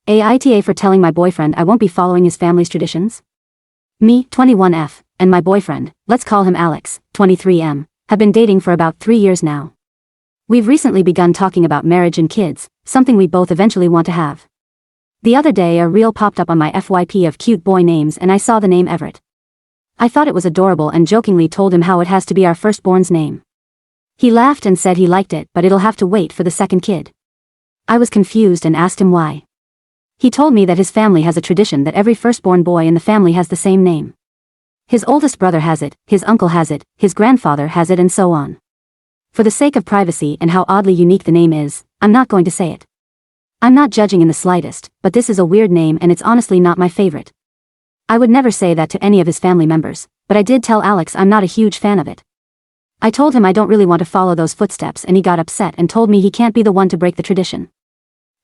AITA for telling my boyfriend I won't be following his family's traditions? Me, 21F, and my boyfriend, let's call him Alex, 23M, have been dating for about 3 years now. We've recently begun talking about marriage and kids, something we both eventually want to have. The other day a reel popped up on my FYP of cute boy names and I saw the name Everett. I thought it was adorable and jokingly told him how it has to be our firstborn's name. He laughed and said he liked it but it'll have to wait for the second kid. I was confused and asked him why. He told me that his family has a tradition that every firstborn boy in the family has the same name. His oldest brother has it, his uncle has it, his grandfather has it and so on. For the sake of privacy and how oddly unique the name is, I'm not going to say it. I'm not judging in the slightest, but this is a weird name and it's honestly not my favorite. I would never say that to any of his family members, but I did tell Alex I'm not a huge fan of it. I told him I don't really want to follow those footsteps and he got upset and told me he can't be the one to break the tradition.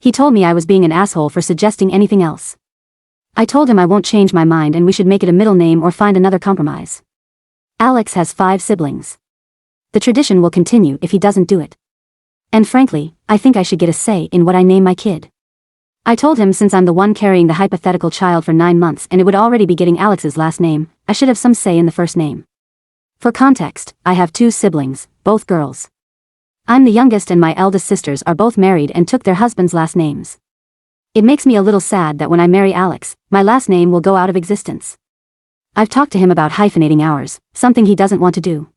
He told me I was being an asshole for suggesting anything else. I told him I won't change my mind and we should make it a middle name or find another compromise. Alex has 5 siblings. The tradition will continue if he doesn't do it. And frankly, I think I should get a say in what I name my kid. I told him since I'm the one carrying the hypothetical child for 9 months and it would already be getting Alex's last name, I should have some say in the first name. For context, I have 2 siblings, both girls. I'm the youngest and my eldest sisters are both married and took their husbands' last names. It makes me a little sad that when I marry Alex, my last name will go out of existence. I've talked to him about hyphenating ours, something he doesn't want to do.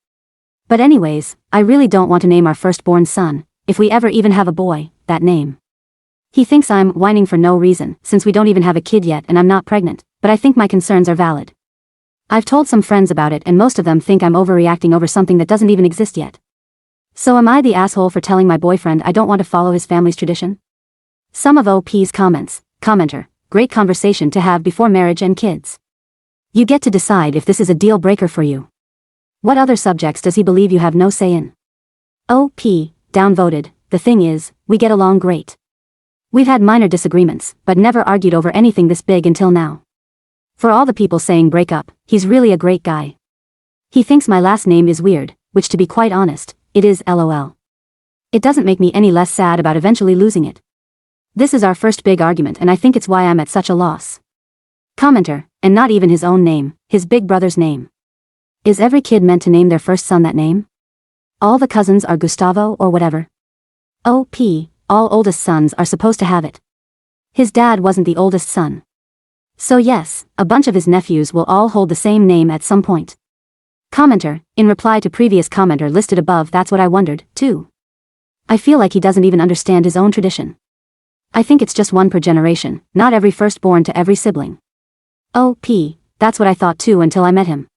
But anyways, I really don't want to name our firstborn son, if we ever even have a boy, that name. He thinks I'm whining for no reason, since we don't even have a kid yet and I'm not pregnant, but I think my concerns are valid. I've told some friends about it and most of them think I'm overreacting over something that doesn't even exist yet. So am I the asshole for telling my boyfriend I don't want to follow his family's tradition? Some of OP's comments. Commenter, great conversation to have before marriage and kids. You get to decide if this is a deal breaker for you. What other subjects does he believe you have no say in? OP, downvoted, the thing is, we get along great. We've had minor disagreements, but never argued over anything this big until now. For all the people saying break up, he's really a great guy. He thinks my last name is weird, which to be quite honest, it is LOL. It doesn't make me any less sad about eventually losing it. This is our first big argument and I think it's why I'm at such a loss. Commenter, and not even his own name, his big brother's name. Is every kid meant to name their first son that name? All the cousins are Gustavo or whatever? OP, all oldest sons are supposed to have it. His dad wasn't the oldest son. So yes, a bunch of his nephews will all hold the same name at some point. Commenter, in reply to previous commenter listed above, that's what I wondered, too. I feel like he doesn't even understand his own tradition. I think it's just one per generation, not every firstborn to every sibling. OP, that's what I thought too until I met him.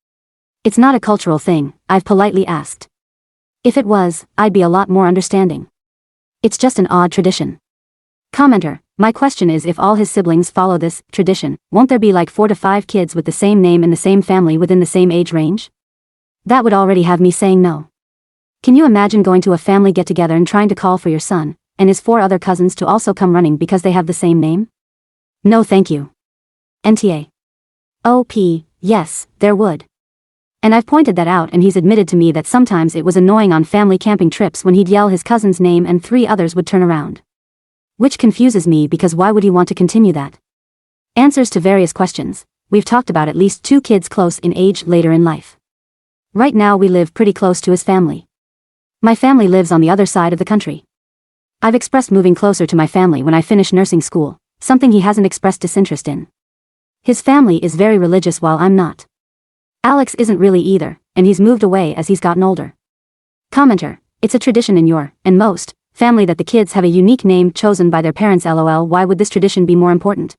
It's not a cultural thing, I've politely asked. If it was, I'd be a lot more understanding. It's just an odd tradition. Commenter, my question is if all his siblings follow this tradition, won't there be like 4 to 5 kids with the same name in the same family within the same age range? That would already have me saying no. Can you imagine going to a family get-together and trying to call for your son, and his 4 other cousins to also come running because they have the same name? No thank you. NTA. OP, yes, there would. And I've pointed that out and he's admitted to me that sometimes it was annoying on family camping trips when he'd yell his cousin's name and 3 others would turn around. Which confuses me because why would he want to continue that? Answers to various questions. We've talked about at least 2 kids close in age later in life. Right now we live pretty close to his family. My family lives on the other side of the country. I've expressed moving closer to my family when I finish nursing school, something he hasn't expressed disinterest in. His family is very religious while I'm not. Alex isn't really either, and he's moved away as he's gotten older. Commenter, it's a tradition in your, and most, family that the kids have a unique name chosen by their parents. LOL, why would this tradition be more important?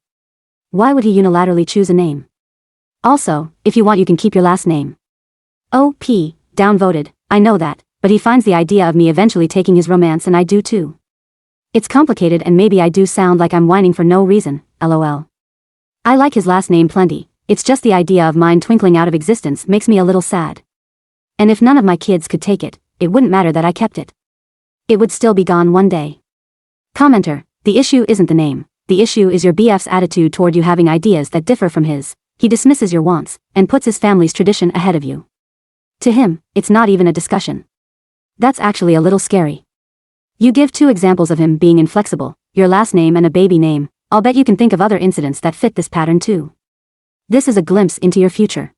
Why would he unilaterally choose a name? Also, if you want you can keep your last name. OP, downvoted, I know that, but he finds the idea of me eventually taking his romance and I do too. It's complicated and maybe I do sound like I'm whining for no reason, LOL. I like his last name plenty, it's just the idea of mine twinkling out of existence makes me a little sad. And if none of my kids could take it, it wouldn't matter that I kept it. It would still be gone one day. Commenter, the issue isn't the name, the issue is your BF's attitude toward you having ideas that differ from his. He dismisses your wants, and puts his family's tradition ahead of you. To him, it's not even a discussion. That's actually a little scary. You give 2 examples of him being inflexible, your last name and a baby name, I'll bet you can think of other incidents that fit this pattern too. This is a glimpse into your future.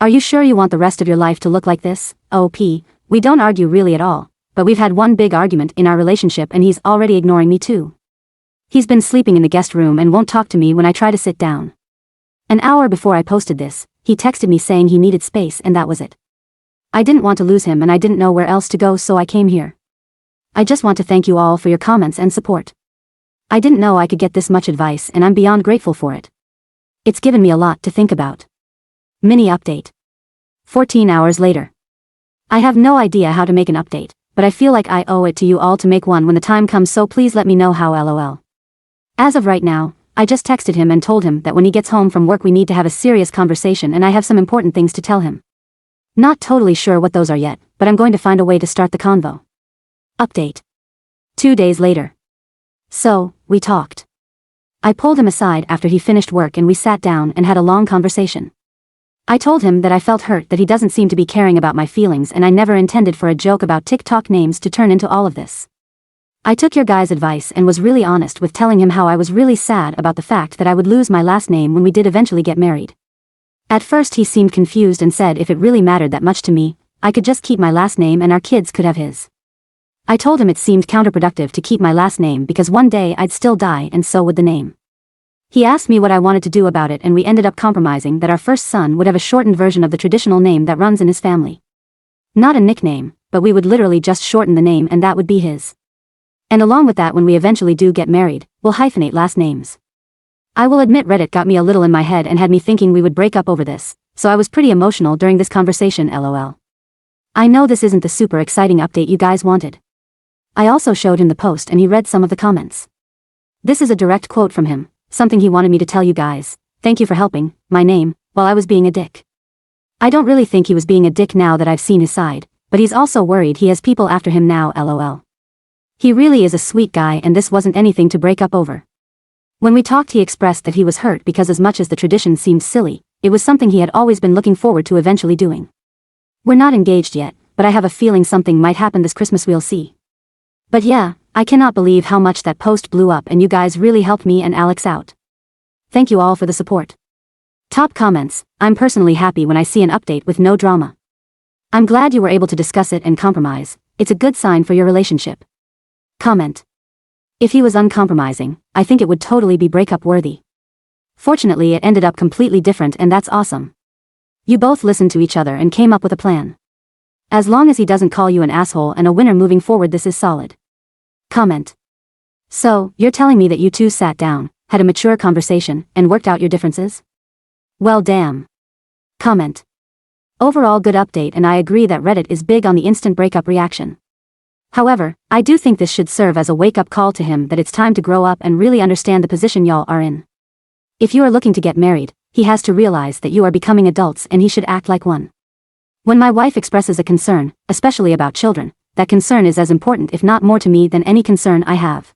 Are you sure you want the rest of your life to look like this? OP, we don't argue really at all, but we've had one big argument in our relationship and he's already ignoring me too. He's been sleeping in the guest room and won't talk to me when I try to sit down. An hour before I posted this, he texted me saying he needed space and that was it. I didn't want to lose him and I didn't know where else to go, so I came here. I just want to thank you all for your comments and support. I didn't know I could get this much advice and I'm beyond grateful for it. It's given me a lot to think about. Mini update. 14 hours later. I have no idea how to make an update, but I feel like I owe it to you all to make one when the time comes, so please let me know how. LOL. As of right now, I just texted him and told him that when he gets home from work we need to have a serious conversation and I have some important things to tell him. Not totally sure what those are yet, but I'm going to find a way to start the convo. Update. 2 days later. So, we talked. I pulled him aside after he finished work and we sat down and had a long conversation. I told him that I felt hurt that he doesn't seem to be caring about my feelings and I never intended for a joke about TikTok names to turn into all of this. I took your guys' advice and was really honest with telling him how I was really sad about the fact that I would lose my last name when we did eventually get married. At first he seemed confused and said if it really mattered that much to me, I could just keep my last name and our kids could have his. I told him it seemed counterproductive to keep my last name because one day I'd still die and so would the name. He asked me what I wanted to do about it and we ended up compromising that our first son would have a shortened version of the traditional name that runs in his family. Not a nickname, but we would literally just shorten the name and that would be his. And along with that, when we eventually do get married, we'll hyphenate last names. I will admit Reddit got me a little in my head and had me thinking we would break up over this, so I was pretty emotional during this conversation. LOL. I know this isn't the super exciting update you guys wanted. I also showed him the post and he read some of the comments. This is a direct quote from him, something he wanted me to tell you guys. Thank you for helping, my name, while I was being a dick. I don't really think he was being a dick now that I've seen his side, but he's also worried he has people after him now. LOL. He really is a sweet guy and this wasn't anything to break up over. When we talked he expressed that he was hurt because as much as the tradition seemed silly, it was something he had always been looking forward to eventually doing. We're not engaged yet, but I have a feeling something might happen this Christmas, we'll see. But yeah, I cannot believe how much that post blew up and you guys really helped me and Alex out. Thank you all for the support. Top comments, I'm personally happy when I see an update with no drama. I'm glad you were able to discuss it and compromise, it's a good sign for your relationship. Comment. If he was uncompromising, I think it would totally be breakup worthy. Fortunately it ended up completely different and that's awesome. You both listened to each other and came up with a plan. As long as he doesn't call you an asshole and a winner moving forward, this is solid. Comment. So, you're telling me that you two sat down, had a mature conversation, and worked out your differences? Well damn. Comment. Overall good update and I agree that Reddit is big on the instant breakup reaction. However, I do think this should serve as a wake-up call to him that it's time to grow up and really understand the position y'all are in. If you are looking to get married, he has to realize that you are becoming adults and he should act like one. When my wife expresses a concern, especially about children, that concern is as important if not more to me than any concern I have.